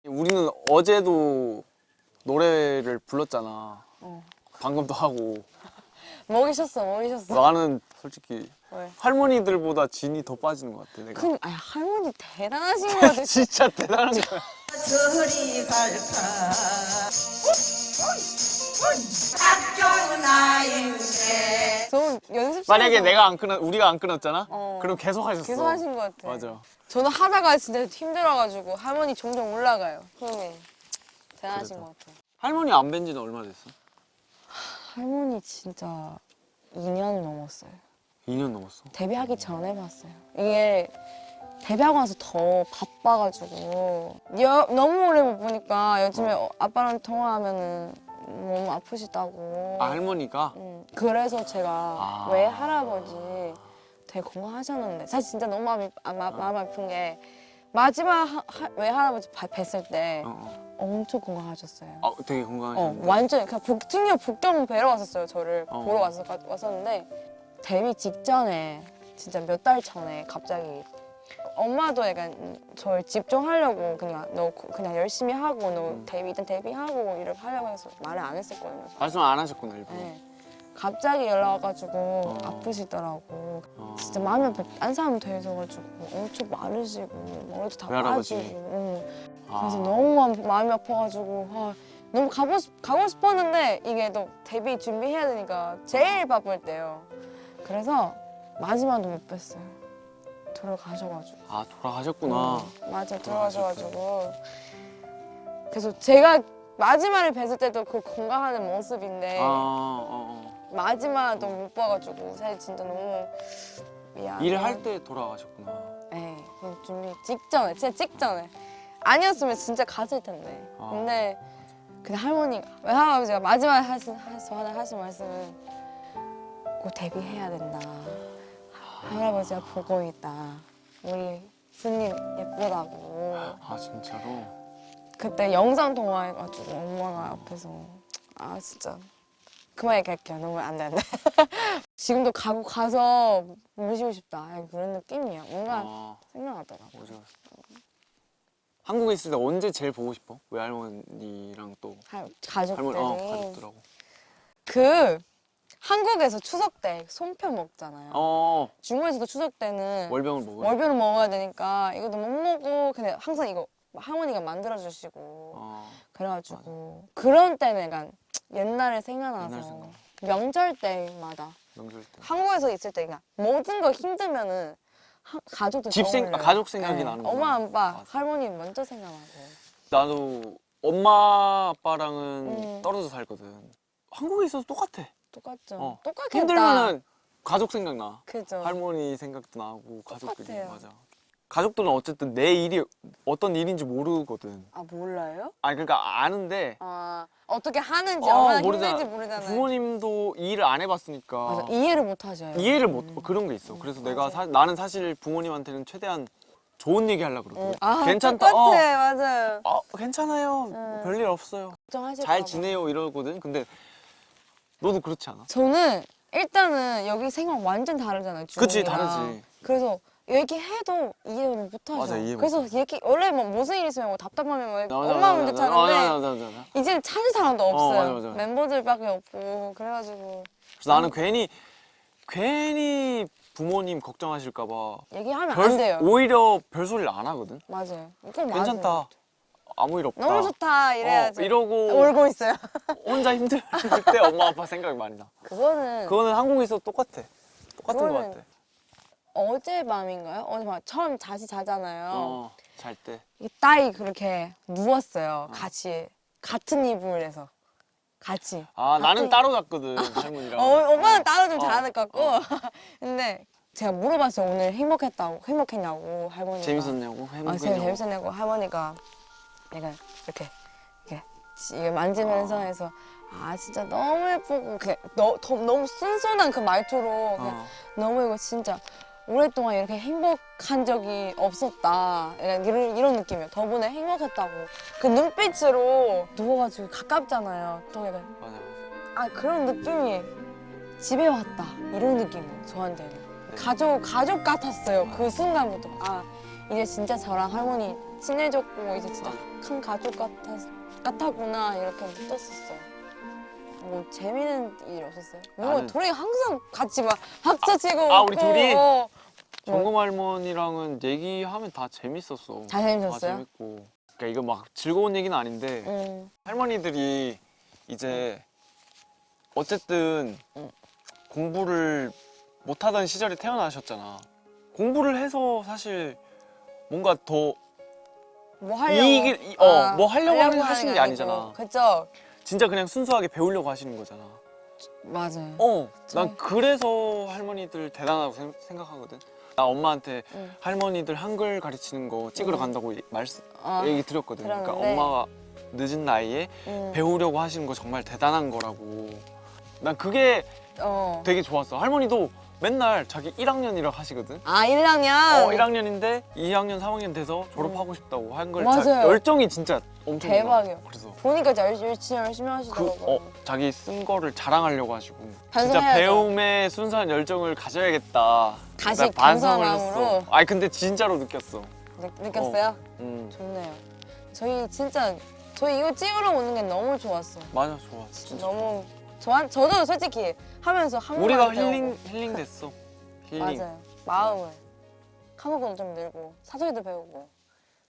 우리는 어제도 노래를 불렀잖아. 방금도 하고. 먹이셨어. 나는 솔직히 왜? 할머니들보다 진이 더 빠지는 것 같아, 내가. 할머니 대단하신 것 같아. 진짜 대단한 거야. 저리 갈까 딱 좋은 아인데 저 연습실에서 만약에 우리가 안 끊었잖아? 그럼 계속 하셨어. 계속 하신 것 같아. 맞아. 저는 하다가 진짜 힘들어가지고 할머니 점점 올라가요. 힘이 대단하신 것 같아요. 할머니 안 뵌 지는 얼마 됐어? 할머니 진짜 2년 넘었어요. 2년 넘었어. 데뷔하기 전에 봤어요. 이게 데뷔하고 나서 더 바빠가지고 너무 오래 못 보니까 요즘에 아빠랑 통화하면은 너무 아프시다고. 아, 할머니가? 그래서 제가 외할아버지 되게 건강하셨는데 사실 진짜 너무 마음 아픈 게 마지막 외할아버지 뵀을 때 엄청 건강하셨어요. 아, 되게 건강하셨는데. 완전 그냥 북경 뵈러 왔었어요. 저를 보러 왔었는데 데뷔 직전에 진짜 몇 달 전에 갑자기 엄마도 약간 저를 집중하려고 그냥 열심히 하고 너 일단 데뷔하고 이렇게 하려고 해서 말을 안 했었거든요. 말씀 안 하셨구나, 일부러. 네. 갑자기 연락 와가지고 아프시더라고. 진짜 마음이 안 사람 되셔가지고 엄청 마르시고 머리도 다 외할아버지. 빠지고. 그래서 너무 마음이 아파가지고 너무 가고 싶었는데 이게 또 데뷔 준비해야 되니까 제일 바쁠 때요. 그래서 마지막도 못 뵀어요. 돌아가셔가지고. 아, 돌아가셨구나. 맞아, 돌아가셔가지고. 그래서 제가 마지막을 뵀을 때도 그 건강하는 모습인데 마지막도 못 봐가지고 사실 진짜 너무 미안해. 일할 때 돌아가셨구나. 네, 준비 직전에, 진짜 직전에. 아니었으면 진짜 갔을 텐데. 근데 그냥 외할아버지가 마지막에 하신 말씀은 꼭 데뷔해야 된다. 할아버지가 보고 있다. 우리 스님 예쁘다고. 아, 진짜로? 그때 영상 통화해가지고 엄마가 앞에서 진짜 그만 얘기할게요. 너무 안 돼. 지금도 가서 모시고 싶다. 약간 그런 느낌이야. 뭔가 생각나더라고. 맞아. 한국에 있을 때 언제 제일 보고 싶어? 외할머니랑 또 가족들이. 가족들하고. 한국에서 추석 때 송편 먹잖아요. 중국에서도 추석 때는 월병을 먹어요? 월병을 먹어야 되니까 이것도 못 먹고 근데 항상 이거 할머니가 만들어 주시고 그래가지고 맞아. 그런 때는 약간 옛날에 생각나서 명절 때마다 한국에서 있을 때 그냥 모든 거 힘들면은 가족들 가족 생각이 나는 거야. 엄마 아빠 할머니 먼저 생각나고. 나도 엄마 아빠랑은 떨어져 살거든. 한국에 있어서 똑같아. 똑같죠. 똑같겠다. 힘들면은 가족 생각나. 그죠. 할머니 생각도 나고 가족들이. 똑같아요. 맞아. 가족들은 어쨌든 내 일이 어떤 일인지 모르거든. 아 몰라요? 아니 그러니까 아는데 어떻게 하는지 얼마나 모르잖아. 힘든지 모르잖아요. 부모님도 이 일을 안 해봤으니까 맞아, 이해를 못 하죠. 이해를 못 그런 게 있어. 그래서 내가 나는 사실 부모님한테는 최대한 좋은 얘기 하려고 그러거든. 괜찮다. 똑같아, 맞아요. 괜찮아요. 별일 없어요. 잘 지내요 이러거든. 근데 너도 그렇지 않아? 저는 일단은 여기 생각 완전 다르잖아요. 그치, 중국이랑. 다르지. 그래서 얘기해도 이해를 못 하죠. 맞아, 이해 못 그래서 원래 뭐 무슨 일 있으면 뭐 답답하면 엄마 문제 찾는데 이제는 찾을 사람도 없어요. 맞아. 멤버들밖에 없고 그래가지고. 그래서 나는 괜히 부모님 걱정하실까 봐 얘기하면 안 돼요. 오히려 별소리를 안 하거든. 맞아요. 이건 괜찮다. 맞아요. 아무 일 없다. 너무 좋다 이래야죠. 이러고 울고 있어요. 혼자 힘들 때 엄마 아빠 생각이 많이 나. 그거는 한국에서 똑같은 것 같아. 어젯밤인가요? 어젯밤 처음 다시 자잖아요. 잘 때. 딸이 그렇게 누웠어요. 같은 이불에서 같이. 나는 따로 잤거든 할머니랑. 오빠는 따로 좀 자는 것 같고. 근데 제가 물어봤어요. 오늘 행복했냐고 할머니가. 재밌었냐고? 재밌었냐고 할머니가 내가 이렇게 만지면서 해서 진짜 너무 예쁘고 너무 순순한 그 말투로 그냥 너무 이거 진짜 오랫동안 이렇게 행복한 적이 없었다. 이런 느낌이에요. 저번에 행복했다고. 그 눈빛으로 누워가지고 가깝잖아요. 또 약간 맞아. 그런 느낌이 집에 왔다. 이런 느낌이에요. 저한테는. 가족 같았어요. 그 순간부터. 이제 진짜 저랑 할머니 친해졌고 이제 진짜 한 가족 같았구나 이렇게 느꼈었어요. 뭐 재미있는 일 없었어요? 뭔가 나는- 둘이 항상 같이 막 학자 치고 우리 웃고, 둘이? 어. 정금 할머니랑은 얘기하면 다 재밌었어. 다 재밌었어요? 다 재밌고. 그러니까 이거 막 즐거운 얘기는 아닌데 할머니들이 이제 어쨌든 공부를 못하던 시절에 태어나셨잖아. 공부를 해서 사실 뭔가 더 뭐 하려고 뭐 하려고 하시는 게 아니잖아. 그쵸? 진짜 그냥 순수하게 배우려고 하시는 거잖아. 맞아요. 난 그래서 할머니들 대단하다고 생각하거든. 나 엄마한테 할머니들 한글 가르치는 거 찍으러 간다고 얘기 드렸거든. 그러니까 들었는데. 엄마가 늦은 나이에 배우려고 하시는 거 정말 대단한 거라고. 난 그게 되게 좋았어. 할머니도 맨날 자기 1학년이라고 하시거든. 1학년? 1학년인데 2학년, 3학년 돼서 졸업하고 싶다고 한글 맞아요. 열정이 진짜 엄청 대박이에요. 많아. 그래서 보니까 열심히 하시더라고요. 자기 쓴 거를 자랑하려고 하시고 진짜 반성해야죠. 배움에 순수한 열정을 가져야겠다. 다시 나 반성을 감사한 했어. 마음으로. 근데 진짜로 느꼈어. 느꼈어요? 음. 좋네요. 저희 이거 찍으러 오는 게 너무 좋았어요. 맞아, 좋아. 진짜. 너무 저도 솔직히 하면서 우리가 한국말 힐링 됐어. 힐링. 맞아요. 마음을 한국어도 좀 늘고 사소리도 배우고